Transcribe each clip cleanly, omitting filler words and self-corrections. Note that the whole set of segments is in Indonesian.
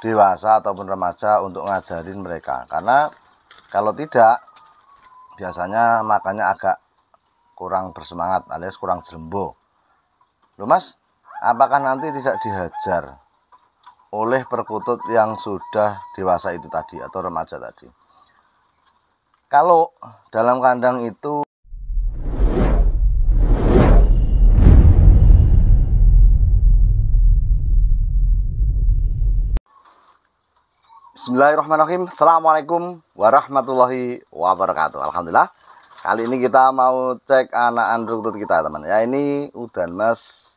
dewasa ataupun remaja untuk ngajarin mereka. Karena kalau tidak, biasanya makannya agak kurang bersemangat alias kurang jembo. Loh mas, apakah nanti tidak dihajar oleh perkutut yang sudah dewasa itu tadi atau remaja tadi? Kalau dalam kandang itu Bismillahirrahmanirrahim. Assalamualaikum warahmatullahi wabarakatuh. Alhamdulillah. Kali ini kita mau cek anakan perkutut kita teman. Ya ini udan mas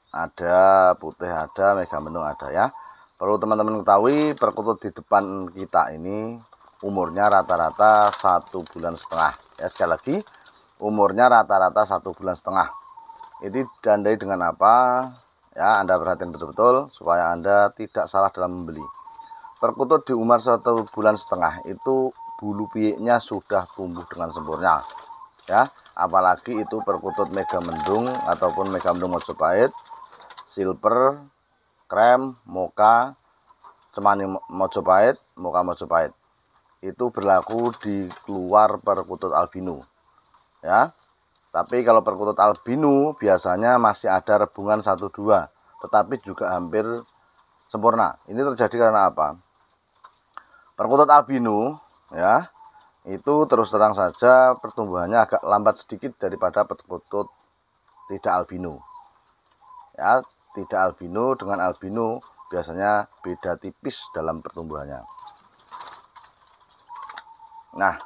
ada, putih ada, mega mendung ada ya. Perlu teman-teman ketahui perkutut di depan kita ini umurnya rata-rata 1,5 bulan. Ya sekali lagi umurnya rata-rata 1,5 bulan. Ini ditandai dengan apa? Ya Anda perhatikan betul-betul supaya Anda tidak salah dalam membeli. Perkutut di umur 1,5 bulan itu bulu piyeknya sudah tumbuh dengan sempurna ya, apalagi itu perkutut mega mendung ataupun mega mendung Mojopahit, silver, krem, moka, cemani Mojopahit, moka Mojopahit. Itu berlaku di luar perkutut albino ya. Tapi kalau perkutut albino biasanya masih ada rebungan 1-2, tetapi juga hampir sempurna. Ini terjadi karena apa? Perkutut albino ya, itu terus terang saja pertumbuhannya agak lambat sedikit daripada perkutut tidak albino. Ya, tidak albino dengan albino biasanya beda tipis dalam pertumbuhannya. Nah,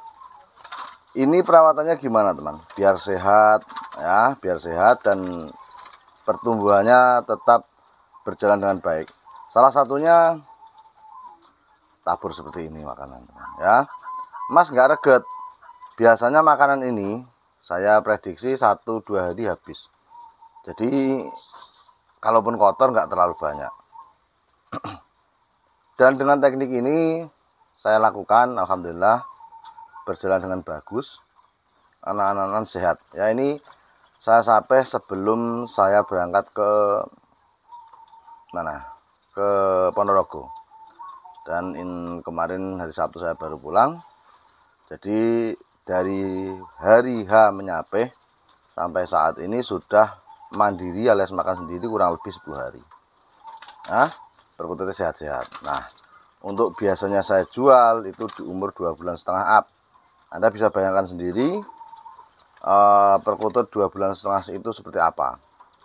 ini perawatannya gimana teman? Biar sehat ya, biar sehat dan pertumbuhannya tetap berjalan dengan baik. Salah satunya tabur seperti ini makanan teman ya. Mas nggak reget, biasanya makanan ini saya prediksi 1-2 hari habis. Jadi kalaupun kotor nggak terlalu banyak. Dan dengan teknik ini saya lakukan, alhamdulillah berjalan dengan bagus, anak-anak sehat ya. Ini saya sampai sebelum saya berangkat ke mana, ke Ponorogo. Dan kemarin hari Sabtu saya baru pulang. Jadi dari hari H menyapeh sampai saat ini sudah mandiri alias makan sendiri kurang lebih 10 hari. Nah, perkututnya sehat-sehat. Nah, untuk biasanya saya jual itu di umur 2,5 bulan up. Anda bisa bayangkan sendiri perkutut 2,5 bulan itu seperti apa.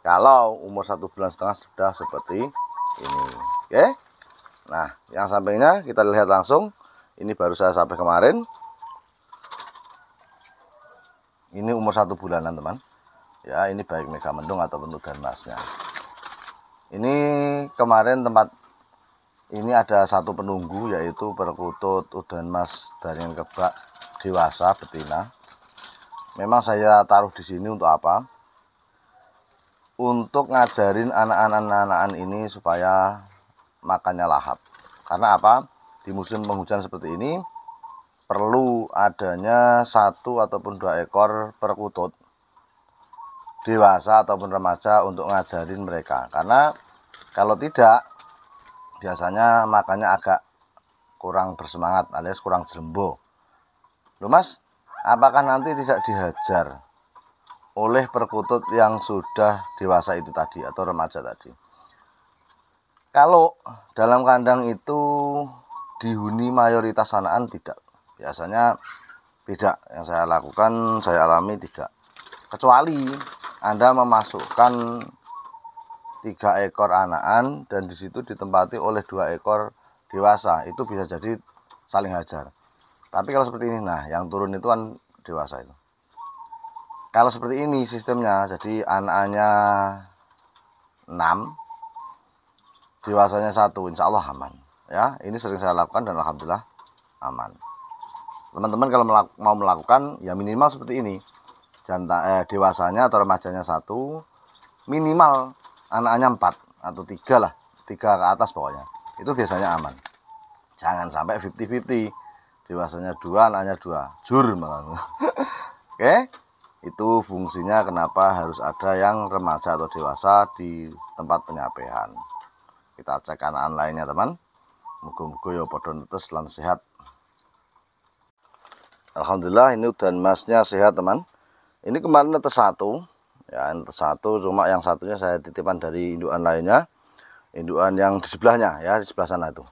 Kalau umur 1,5 bulan sudah seperti ini. Oke. Nah, yang sampingnya kita lihat langsung. Ini baru saya sampai kemarin. Ini umur 1 bulanan teman. Ya, ini baik mega mendung ataupun udan masnya. Ini kemarin tempat ini ada satu penunggu yaitu perkutut udan mas dari yang kebak dewasa betina. Memang saya taruh di sini untuk apa? Untuk ngajarin anak-anak ini supaya makannya lahap. Karena apa? Di musim penghujan seperti ini perlu adanya 1 ataupun 2 ekor perkutut dewasa ataupun remaja untuk ngajarin mereka. Karena kalau tidak biasanya makannya agak kurang bersemangat alias kurang jembo. Loh mas, apakah nanti tidak dihajar oleh perkutut yang sudah dewasa itu tadi atau remaja tadi? Kalau dalam kandang itu dihuni mayoritas anakan tidak. Biasanya tidak. Yang saya lakukan, saya alami tidak. Kecuali Anda memasukkan 3 ekor anakan dan disitu ditempati oleh 2 ekor dewasa. Itu bisa jadi saling hajar. Tapi kalau seperti ini, nah yang turun itu kan dewasa itu. Kalau seperti ini sistemnya, jadi anakannya 6, dewasanya 1, insya Allah aman ya. Ini sering saya lakukan dan alhamdulillah aman. Teman-teman kalau mau melakukan ya minimal seperti ini, dewasanya atau remajanya 1, minimal anaknya 4 atau 3 lah, 3 ke atas pokoknya. Itu biasanya aman. Jangan sampai 50-50, dewasanya 2, anaknya 2, jur malah. Oke, itu fungsinya kenapa harus ada yang remaja atau dewasa di tempat penyapehan. Kita cek anakan lainnya teman. Muga-muga ya padha netes lan sehat. Alhamdulillah ini udan emasnya sehat teman. Ini kemarin netes satu, ya netes satu, cuma yang satunya saya titipan dari indukan lainnya, indukan yang di sebelahnya ya, di sebelah sana itu.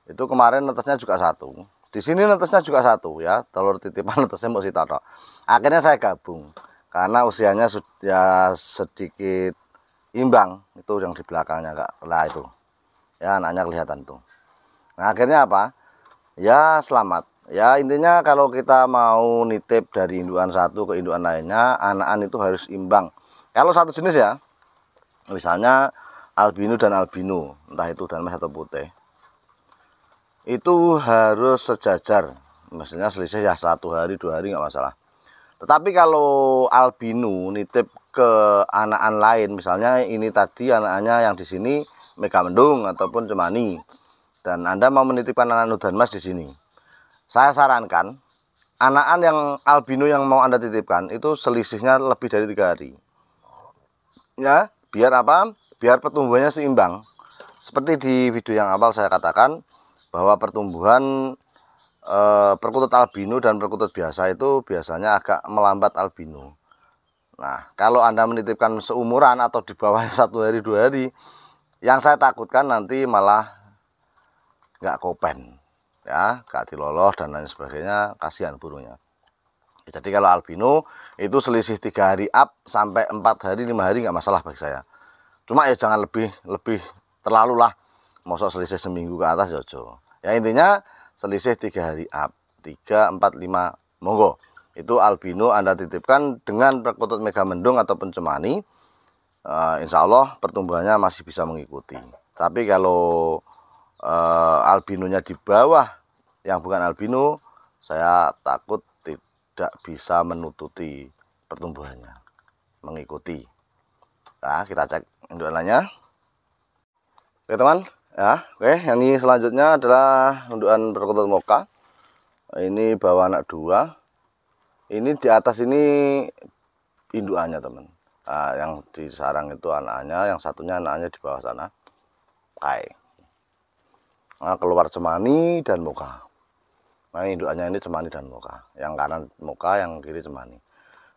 Itu kemarin netesnya juga satu. Di sini netesnya juga satu ya, telur titipan netesnya mau sitata. Akhirnya saya gabung karena usianya sudah sedikit imbang, itu yang di belakangnya Kak. Lah itu. Ya anaknya kelihatan tuh. Nah, akhirnya apa? Ya selamat. Ya intinya kalau kita mau nitip dari indukan satu ke indukan lainnya, anakan itu harus imbang. Kalau satu jenis ya, misalnya albino dan albino, entah itu dan emas atau putih, itu harus sejajar. Maksudnya selisih ya 1 hari 2 hari nggak masalah. Tetapi kalau albino nitip ke anakan lain, misalnya ini tadi anakannya yang di sini Megamendung ataupun Cemani, dan Anda mau menitipkan anakan udan emas di sini, saya sarankan anakan yang albino yang mau Anda titipkan itu selisihnya lebih dari 3 hari. Ya, biar apa? Biar pertumbuhannya seimbang. Seperti di video yang awal saya katakan bahwa pertumbuhan perkutut albino dan perkutut biasa itu biasanya agak melambat albino. Nah, kalau Anda menitipkan seumuran atau di bawahnya 1 hari 2 hari, yang saya takutkan nanti malah nggak kopen. Ya, gak dilolos dan lain sebagainya, kasihan burungnya. Jadi kalau albino itu selisih 3 hari up sampai 4 hari 5 hari nggak masalah bagi saya. Cuma ya jangan lebih terlalu lah, mosok selisih seminggu ke atas jojo. Ya intinya selisih 3 hari up, 3, 4, 5 monggo. Itu albino Anda titipkan dengan perkutut Megamendung ataupun Cemani, insya Allah pertumbuhannya masih bisa mengikuti. Tapi kalau albinonya di bawah yang bukan albino, saya takut tidak bisa menututi pertumbuhannya, mengikuti. Nah, kita cek indukan lainnya. Oke teman, ya, oke. Yang ini selanjutnya adalah indukan perkutut moka. Ini bawa anak 2. Ini di atas ini indukannya teman. Nah, yang di sarang itu anaknya, yang satunya anaknya di bawah sana. Kai. Nah, keluar Cemani dan moka. Nah, indukannya ini Cemani dan moka. Yang kanan moka, yang kiri Cemani.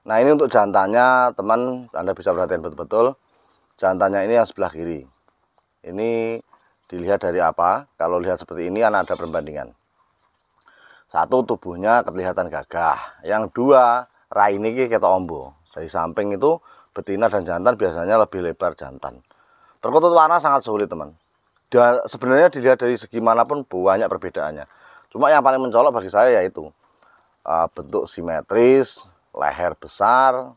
Nah, ini untuk jantannya, teman, Anda bisa perhatikan betul-betul. Jantannya ini yang sebelah kiri. Ini dilihat dari apa? Kalau lihat seperti ini, ada perbandingan. Satu, tubuhnya kelihatan gagah. Yang 2, rai ini kita ombo. Dari samping itu, betina dan jantan biasanya lebih lebar jantan. Perkutut warna sangat sulit, teman. Sebenarnya dilihat dari segi manapun banyak perbedaannya. Cuma yang paling mencolok bagi saya yaitu bentuk simetris, leher besar,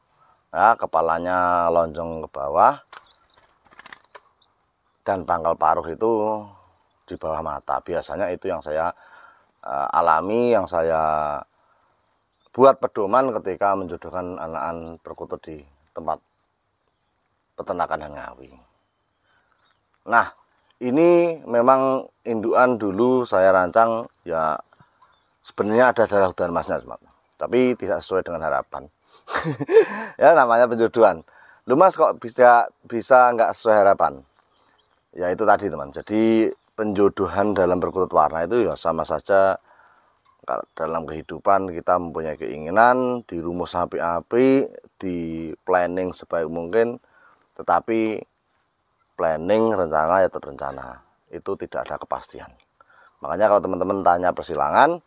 ya, kepalanya lonjong ke bawah, dan pangkal paruh itu di bawah mata. Biasanya itu yang saya alami, yang saya buat pedoman ketika menjodohkan anakan perkutut di tempat peternakan dan ngawi. Nah, ini memang indukan dulu saya rancang ya sebenarnya ada darah udan emasnya, tapi tidak sesuai dengan harapan. Ya namanya penjodohan. Lu Mas kok bisa nggak sesuai harapan? Ya itu tadi teman. Jadi penjodohan dalam perkutut warna itu ya sama saja dalam kehidupan kita mempunyai keinginan, dirumus api-api, di planning sebaik mungkin, tetapi planning, rencana ya tetap rencana. Itu tidak ada kepastian. Makanya kalau teman-teman tanya persilangan,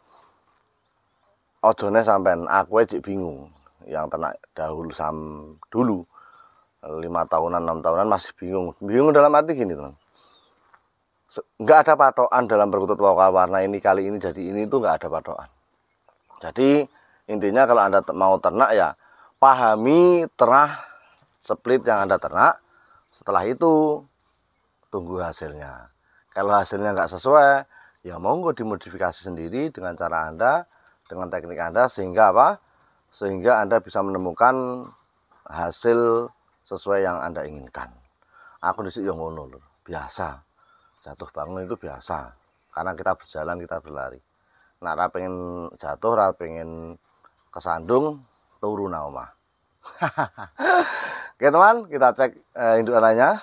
ojone sampean aku aja bingung. Yang ternak dulu 5 tahunan 6 tahunan masih bingung. Bingung dalam arti gini teman. Nggak ada patokan dalam perkutut warna ini kali ini jadi ini itu nggak ada patokan. Jadi intinya kalau Anda mau ternak ya pahami terah split yang Anda ternak. Setelah itu tunggu hasilnya. Kalau hasilnya nggak sesuai, ya monggo dimodifikasi sendiri dengan cara Anda, dengan teknik Anda, sehingga apa? Sehingga Anda bisa menemukan hasil sesuai yang Anda inginkan. Aku disini yang ngono lho, biasa. Jatuh bangun itu biasa. Karena kita berjalan, kita berlari. Nah, ra pengen jatuh, ra pengen kesandung, turu nang omah. Oke teman, kita cek indukan lainnya.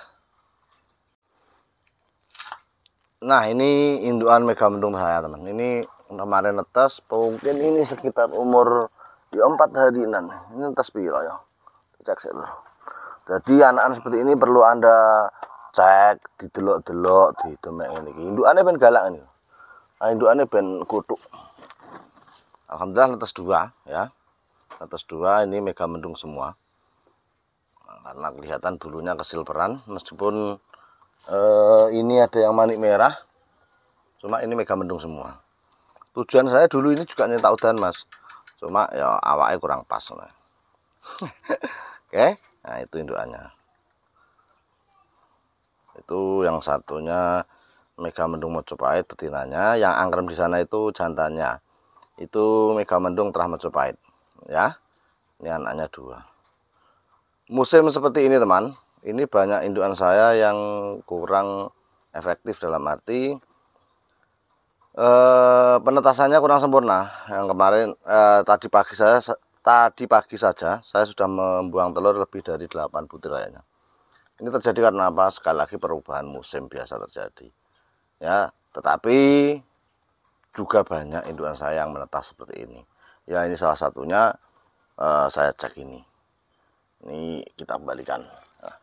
Nah, ini indukan Megamendung saya, teman. Ini kemarin netes, mungkin ini sekitar umur ya 4 harian. Ini netes piro ya? Cek sih. Jadi anak-anak seperti ini perlu Anda cek, didelok-delok, didemek ini. Indukannya ben galak ini. Nah, indukannya ben kutuk. Alhamdulillah netes 2 ya. Netes 2 ini Megamendung semua. Nah, karena kelihatan bulunya kesilveran meskipun ini ada yang manik merah. Cuma ini Megamendung semua. Tujuan saya dulu ini juga nyetak udan, Mas. Cuma ya awaknya kurang pas. Nah. Oke, nah itu indukannya. Itu yang satunya Megamendung Mojopahit betinanya, yang angkrem di sana itu jantannya. Itu Megamendung Terah Mojopahit, ya. Ini anaknya 2. Musim seperti ini, teman. Ini banyak indukan saya yang kurang efektif dalam arti penetasannya kurang sempurna. Yang kemarin tadi pagi saja saya sudah membuang telur lebih dari 8 butir kayaknya. Ini terjadi karena apa? Sekali lagi perubahan musim biasa terjadi. Ya, tetapi juga banyak indukan saya yang menetas seperti ini. Ya, ini salah satunya saya cek ini. Ini kita kembalikan. Nah,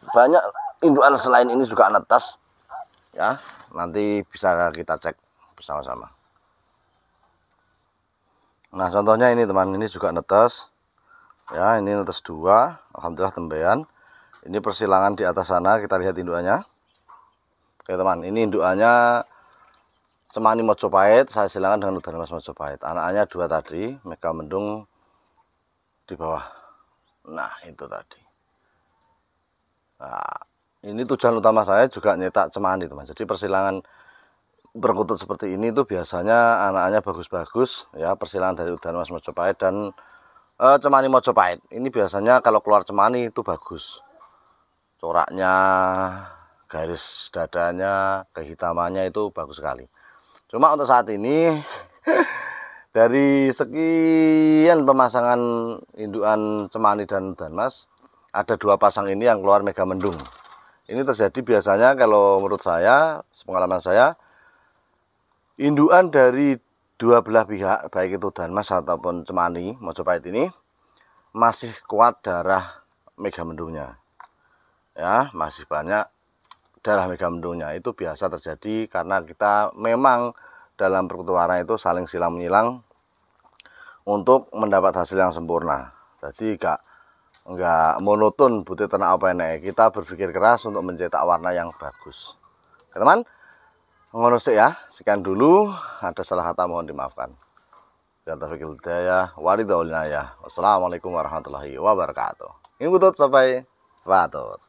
banyak indukan selain ini juga netas. Ya, nanti bisa kita cek bersama-sama. Nah, contohnya ini, teman, ini juga netes. Ya, ini netes 2, alhamdulillah tembean. Ini persilangan di atas sana, kita lihat indukannya. Oke, teman, ini indukannya Cemani Mojopahit, saya silangan dengan Udan Mas Mojopahit. Anaknya 2 tadi, Megamendung di bawah. Nah, itu tadi. Nah, ini tujuan utama saya juga nyetak Cemani, teman. Jadi persilangan berkutut seperti ini tuh biasanya anaknya bagus-bagus, ya, persilangan dari Udan Mas Mojopahit dan Cemani Mojopahit. Ini biasanya kalau keluar Cemani itu bagus. Coraknya, garis dadanya, kehitamannya itu bagus sekali. Cuma untuk saat ini dari sekian pemasangan indukan Cemani dan Udan Mas, ada 2 pasang ini yang keluar Megamendung. Ini terjadi biasanya kalau menurut saya, sepengalaman saya, indukan dari 2 belah pihak, baik itu Udan Mas ataupun Cemani Mojopahit ini, masih kuat darah Megamendungnya. Ya, masih banyak darah Megamendungnya. Itu biasa terjadi karena kita memang dalam perkutuaran itu saling silang menyilang untuk mendapat hasil yang sempurna. Jadi enggak monoton butuh ternak apa enek. Kita berpikir keras untuk mencetak warna yang bagus. Oke, teman, ngono sih ya. Sekian dulu, ada salah kata mohon dimaafkan. Wassalamualaikum warahmatullahi wabarakatuh. Ini butut sampai patut.